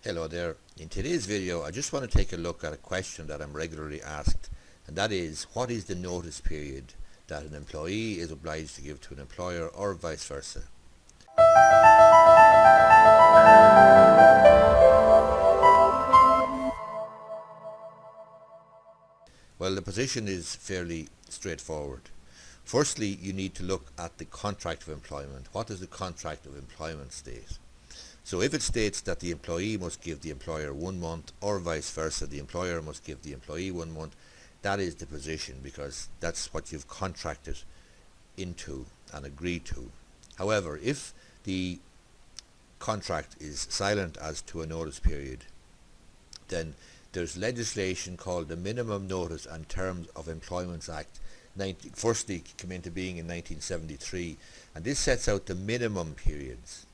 Hello there. In today's video I just want to take a look at a question that I'm regularly asked, and that is, what is the notice period that an employee is obliged to give to an employer, or vice versa? Well, the position is fairly straightforward. Firstly, you need to look at the contract of employment. What does the contract of employment state? So if it states that the employee must give the employer 1 month, or vice versa, the employer must give the employee 1 month, that is the position, because that's what you've contracted into and agreed to. However, if the contract is silent as to a notice period, then there's legislation called the Minimum Notice and Terms of Employment Act, firstly came into being in 1973, and this sets out the minimum periods.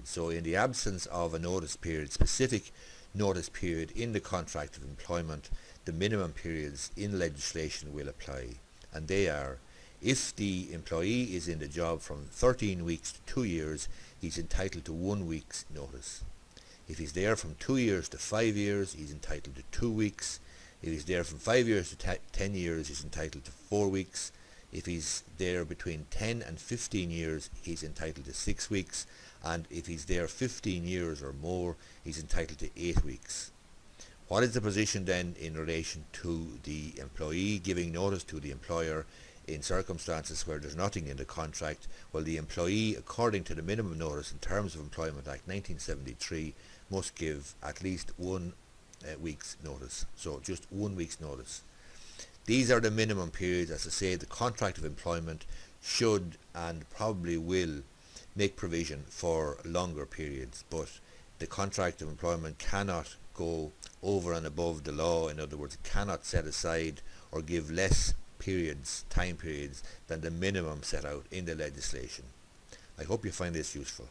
So in the absence of a notice period, specific notice period in the contract of employment, the minimum periods in legislation will apply, and they are: if the employee is in the job from 13 weeks to 2 years, he's entitled to 1 week's notice. If he's there from 2 years to 5 years, he's entitled to 2 weeks. If he's there from 5 years to 10 years, he's entitled to 4 weeks. If he's there between 10 and 15 years, he's entitled to 6 weeks. And if he's there 15 years or more, he's entitled to 8 weeks. What is the position then in relation to the employee giving notice to the employer in circumstances where there's nothing in the contract? Well, the employee, according to the Minimum Notice and Terms of Employment Act 1973, must give at least 1 week's notice. So just 1 week's notice. These are the minimum periods. As I say, the contract of employment should and probably will make provision for longer periods, but the contract of employment cannot go over and above the law. In other words, it cannot set aside or give less time periods than the minimum set out in the legislation. I hope you find this useful.